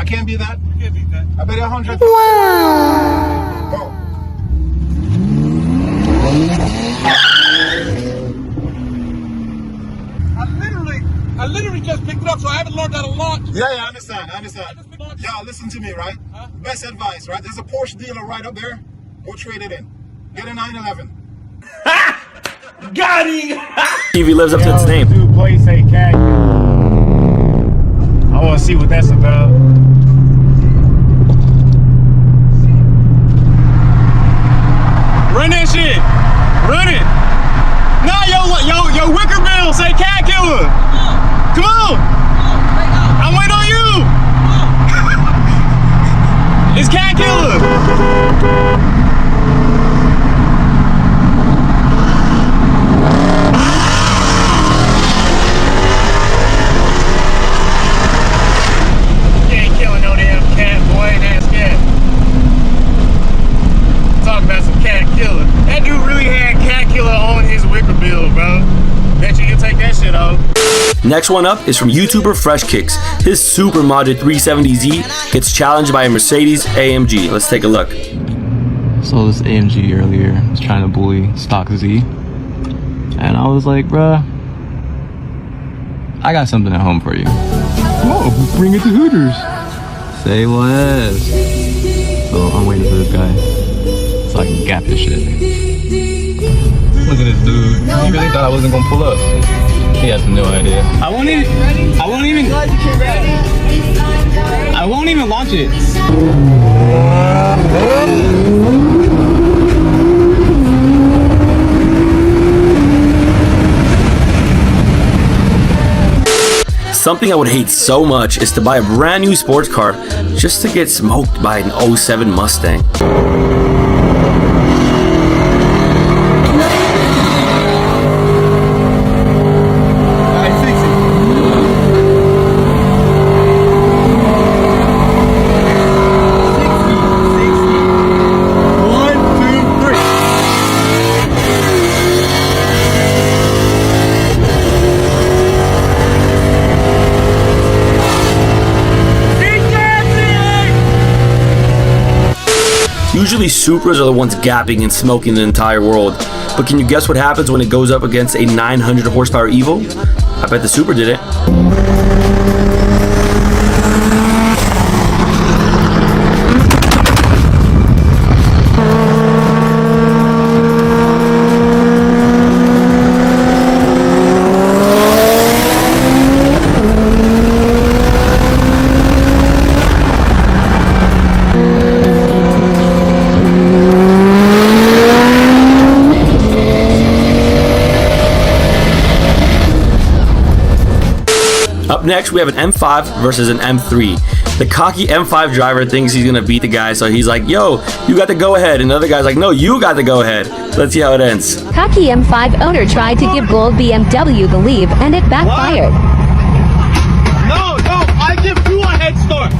I can't be that. You can't beat that. I bet you 100. Wow. Oh. I literally just picked it up, so I haven't learned how to launch. Yeah, I understand. I just launched. Yeah, listen to me, right? Huh? Best advice, right? There's a Porsche dealer right up there. Go trade it in. Get a 911. Got him! TV lives up to its name. Dude, play say cat. I want to see what that's about. Run that shit! Run it! Nah, yo, wicker bill, say cat killer! Come on! I'm waiting on you! It's cat killer! You ain't killing no damn cat, boy, ass cat. Talking about some cat killer. That dude really had cat killer on his wicker bill, bro. Bet you can take that shit off. Next one up is from YouTuber Fresh Kicks. His super modded 370Z gets challenged by a Mercedes AMG. Let's take a look. So this AMG earlier was trying to bully Stock Z, and I was like, bruh, I got something at home for you. Oh, bring it to Hooters. Say less. So I'm waiting for this guy so I can gap his shit. Look at this dude. He really thought I wasn't gonna pull up. He has no idea. I won't even launch it. Something I would hate so much is to buy a brand new sports car just to get smoked by an 07 Mustang. Usually Supras are the ones gapping and smoking the entire world, but can you guess what happens when it goes up against a 900 horsepower Evo? I bet the Supra did it. Up next, we have an M5 versus an M3. The cocky M5 driver thinks he's gonna beat the guy, so he's like, yo, you got the go-ahead. And the other guy's like, no, you got the go-ahead. Let's see how it ends. Cocky M5 owner tried to give gold BMW the lead, and it backfired. No, I give you a head start.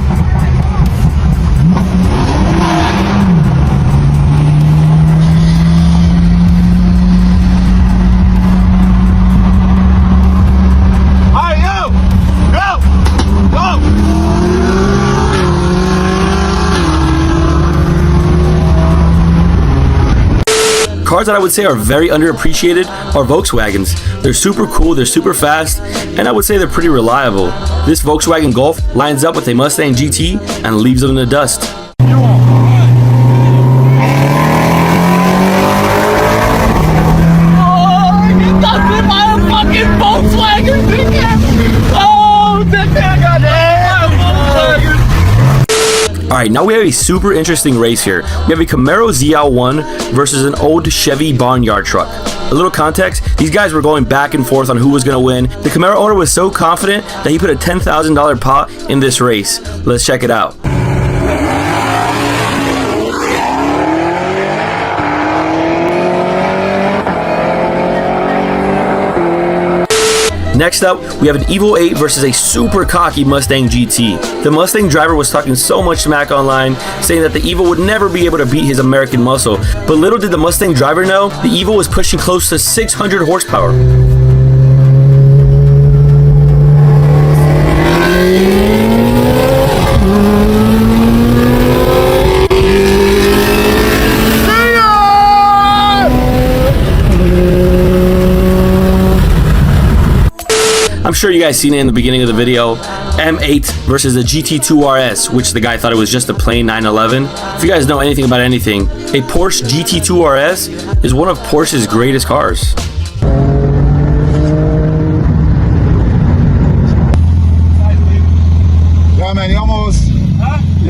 Cars that I would say are very underappreciated are Volkswagens. They're super cool, they're super fast, and I would say they're pretty reliable. This Volkswagen Golf lines up with a Mustang GT and leaves them in the dust. Alright, now we have a super interesting race here. We have a Camaro ZL1 versus an old Chevy barnyard truck. A little context, these guys were going back and forth on who was going to win. The Camaro owner was so confident that he put a $10,000 pot in this race. Let's check it out. Next up, we have an Evo 8 versus a super cocky Mustang GT. The Mustang driver was talking so much smack online, saying that the Evo would never be able to beat his American muscle. But little did the Mustang driver know, the Evo was pushing close to 600 horsepower. I'm sure you guys seen it in the beginning of the video. M8 versus the GT2 RS, which the guy thought it was just a plain 911. If you guys know anything about anything, a Porsche GT2 RS is one of Porsche's greatest cars. Yeah, man, you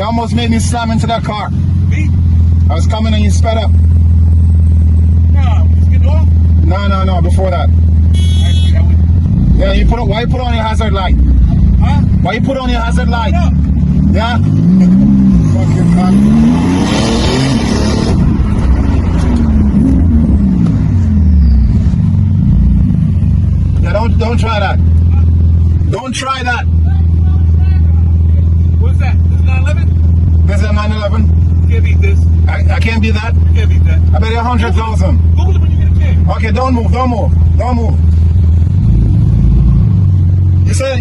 almost made me slam into that car. Me? I was coming and you sped up. No, just get off. No, before that. Yeah, why you put on your hazard light? Huh? Why you put on your hazard light? No. Yeah? Fucking cunt. Yeah, don't try that. Don't try that. What's that? This is 911? This is a 911. You can't beat this. I can't be that. You can't beat that. I bet you 100,000. Google it when you get a chance. Okay, don't move. You said,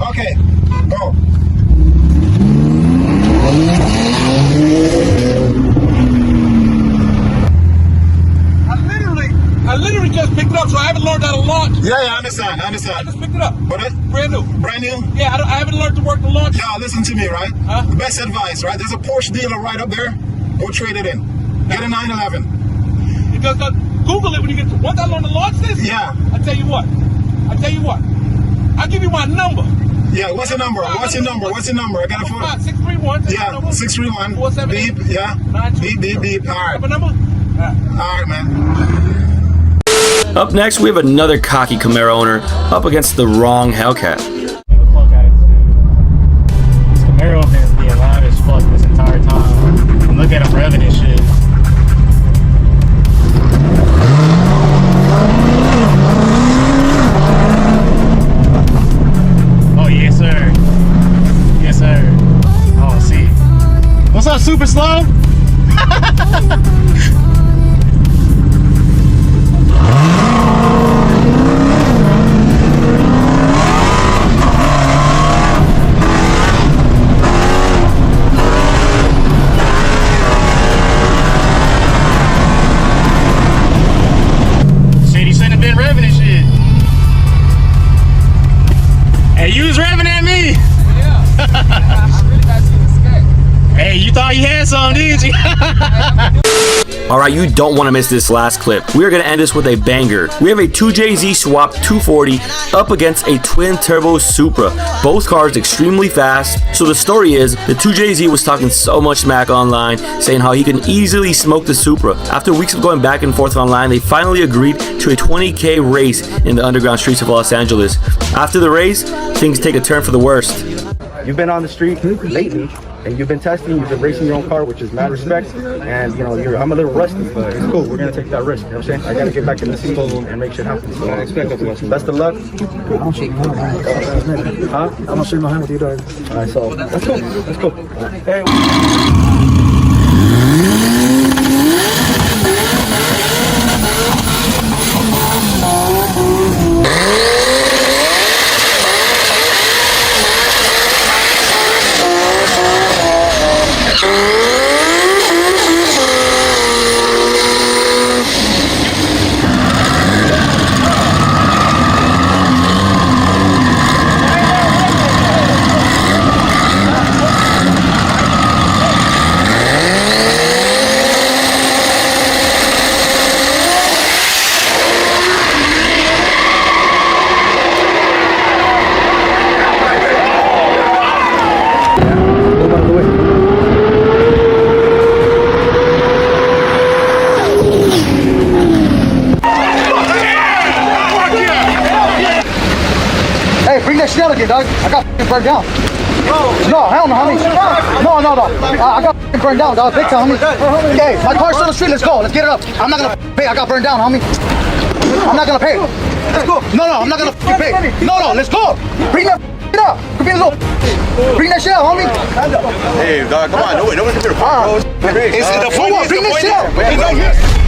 okay, go. I literally just picked it up, so I haven't learned how to launch. Yeah, I understand. I just picked it up. But it, Brand new. brand new? Yeah, I haven't learned to work the launch. Yeah, listen to me, right? Huh? The best advice, right? There's a Porsche dealer right up there. Go trade it in. Get a 911. Because Google it when you get to. Once I learn to launch this, Yeah. I tell you what. I'll give you my number. Yeah, what's your number? What's your number? I got a phone. 631. Yeah, 631. 478. Beep, yeah. 92. Beep. All right. Have a number? All right, man. Up next, we have another cocky Camaro owner up against the wrong Hellcat. This Camaro been being loud as fuck this entire time. And look at him revving and shit. Oh, yes, sir. Yes, sir. Oh, see. What's up, Super Slow? Said he shouldn't have been revving and shit. Hey, you was revving at me. Hey, you thought you had some, didn't you? Alright, you don't want to miss this last clip. We are going to end this with a banger. We have a 2JZ swap 240 up against a twin turbo Supra. Both cars extremely fast. So the story is, the 2JZ was talking so much smack online, saying how he can easily smoke the Supra. After weeks of going back and forth online, they finally agreed to a 20K race in the underground streets of Los Angeles. After the race, things take a turn for the worst. You've been on the street lately, and you've been testing, you've been racing your own car, which is mad respect. And you know, I'm a little rusty, but it's cool. We're gonna take that risk. You know what I'm saying? I gotta get back in the seat and make shit happen. So, best of luck. I don't shake my hand. Huh? I don't shake my hand with you, dog. All right, so that's cool. That's cool. Hey. Hey, bring that shit out again, dog. I got burned down. No, hell no, homie. No. I got burned down, dog. Big time, homie. Hey, my car's on the street. Let's go. Let's get it up. I'm not gonna pay. I got burned down, homie. I'm not gonna pay. Let's go. No, I'm not gonna pay. No, let's go. Bring that shit up. Could be a little. Bring that shit out, homie. Hey, dog, come on. No one can do the park, bro. Bring that shit out.